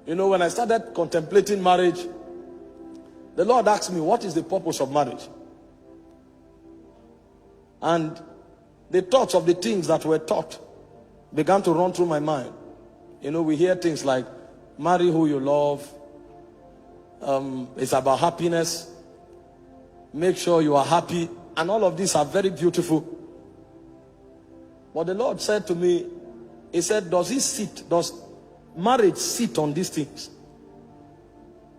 You know, when I started contemplating marriage, the Lord asked me, what is the purpose of marriage? And the thoughts of the things that were taught began to run through my mind. You know, we hear things like, marry who you love. It's about happiness. Make sure you are happy. And all of these are very beautiful. But the Lord said to me, he said, does marriage sit on these things?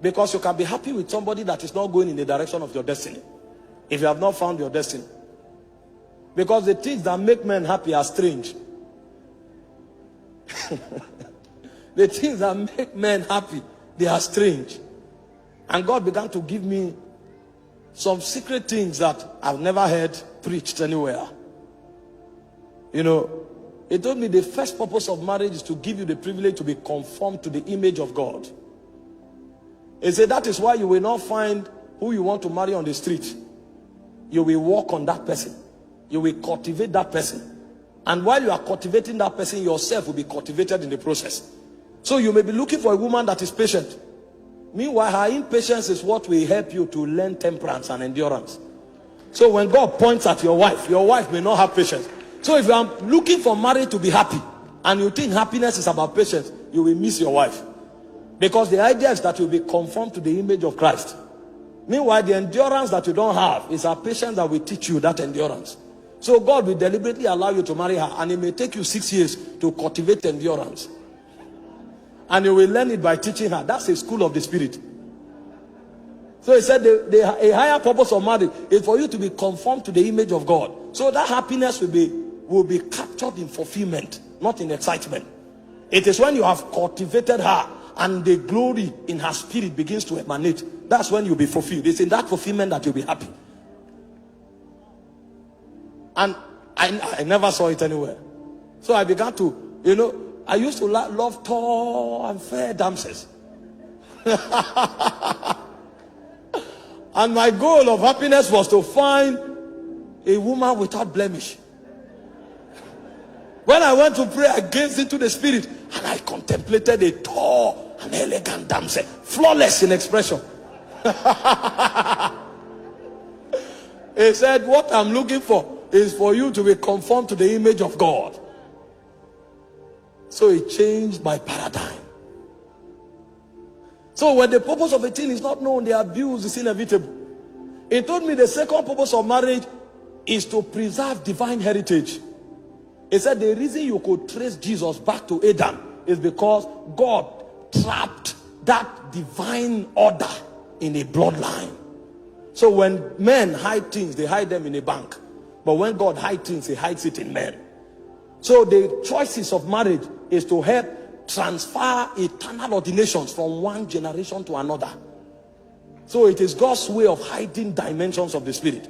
Because you can be happy with somebody that is not going in the direction of your destiny, if you have not found your destiny. Because the things that make men happy are strange. The things that make men happy, they are strange. And God began to give me some secret things that I've never heard preached anywhere. You know, he told me the first purpose of marriage is to give you the privilege to be conformed to the image of God. He said that is why you will not find who you want to marry on the street. You will walk on that person. You will cultivate that person. And while you are cultivating that person, yourself will be cultivated in the process. So you may be looking for a woman that is patient. Meanwhile, her impatience is what will help you to learn temperance and endurance. So when God points at your wife may not have patience. So if you are looking for marriage to be happy, and you think happiness is about patience, you will miss your wife. Because the idea is that you'll be conformed to the image of Christ. Meanwhile, the endurance that you don't have is a patience that will teach you that endurance. So God will deliberately allow you to marry her, and it may take you 6 years to cultivate endurance. And you will learn it by teaching her. That's a school of the spirit. So he said a higher purpose of marriage is for you to be conformed to the image of God. So that happiness will be captured in fulfillment, not in excitement. It is when you have cultivated her and the glory in her spirit begins to emanate. That's when you'll be fulfilled. It's in that fulfillment that you'll be happy. And I never saw it anywhere. So I began to, you know, I used to love tall and fair damsels. And my goal of happiness was to find a woman without blemish. When I went to pray, I gazed into the spirit and I contemplated a tall and elegant damsel, flawless in expression. He said, what I'm looking for is for you to be conformed to the image of God. So it changed my paradigm. So when the purpose of a thing is not known, the abuse is inevitable. He told me the second purpose of marriage is to preserve divine heritage. He said the reason you could trace Jesus back to Adam is because God trapped that divine order in a bloodline. So when men hide things, they hide them in a bank. But when God hides things, he hides it in men. So the choices of marriage is to help transfer eternal ordinations from one generation to another. So it is God's way of hiding dimensions of the spirit.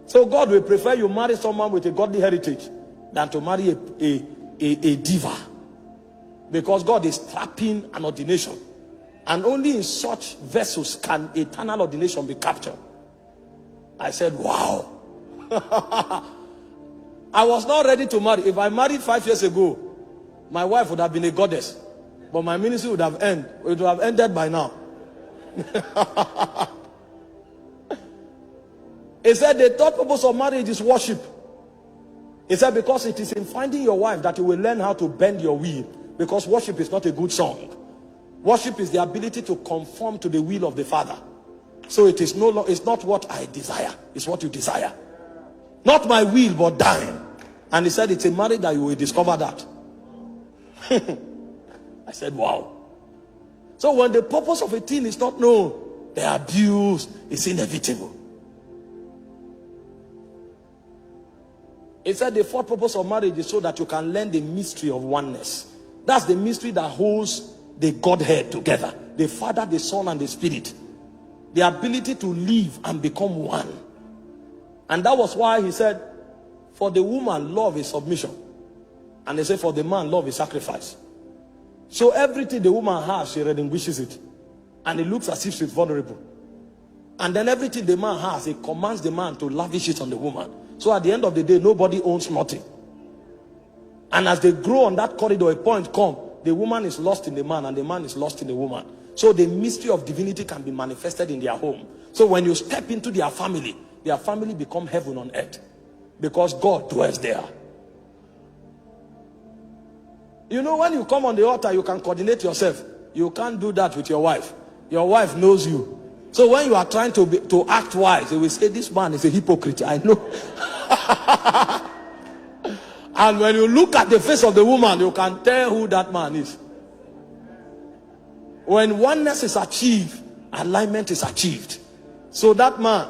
So God will prefer you marry someone with a godly heritage than to marry a diva. Because God is trapping an ordination. And only in such vessels can eternal ordination be captured. I said, wow. I was not ready to marry. If I married 5 years ago, my wife would have been a goddess. But my ministry would have ended by now. He said the third purpose of marriage is worship. He said because it is in finding your wife that you will learn how to bend your will. Because worship is not a good song. Worship is the ability to conform to the will of the Father. So it is it's not what I desire, it's what you desire. Not my will, but thine. And he said it's a marriage that you will discover that. I said, wow. So when the purpose of a thing is not known, the abuse is inevitable. He said the fourth purpose of marriage is so that you can learn the mystery of oneness. That's the mystery that holds the Godhead together. The Father, the Son, and the Spirit. The ability to live and become one. And that was why he said, for the woman, love is submission. And they say, for the man, love is sacrifice. So everything the woman has, she relinquishes it. And it looks as if she's vulnerable. And then everything the man has, he commands the man to lavish it on the woman. So at the end of the day, nobody owns nothing. And as they grow on that corridor, a point comes, the woman is lost in the man and the man is lost in the woman. So the mystery of divinity can be manifested in their home. So when you step into their family become heaven on earth, because God dwells there. You know, when you come on the altar, you can coordinate yourself. You can't do that with your wife. Your wife knows you. So when you are trying to act wise, they will say, this man is a hypocrite. I know. And when you look at the face of the woman, you can tell who that man is. When oneness is achieved, alignment is achieved. So that man,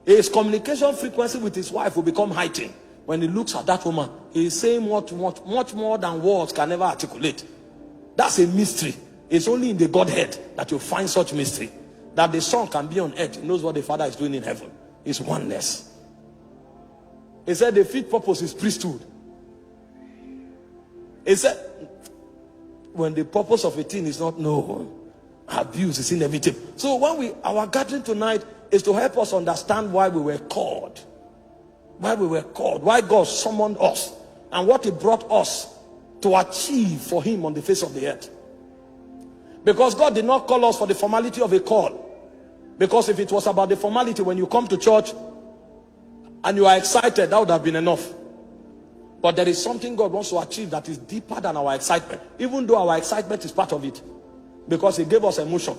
his communication frequency with his wife will become heightened. When he looks at that woman, he is saying much more than words can ever articulate. That's a mystery. It's only in the Godhead that you find such mystery. That the Son can be on earth, he knows what the Father is doing in heaven. It's oneness. He said the fifth purpose is priesthood. He said, when the purpose of a thing is not known, abuse is inevitable. So when our gathering tonight is to help us understand why we were called. Why we were called. Why God summoned us. And what he brought us to achieve for him on the face of the earth. Because God did not call us for the formality of a call. Because if it was about the formality, when you come to church and you are excited, that would have been enough. But there is something God wants to achieve that is deeper than our excitement. Even though our excitement is part of it. Because he gave us emotion.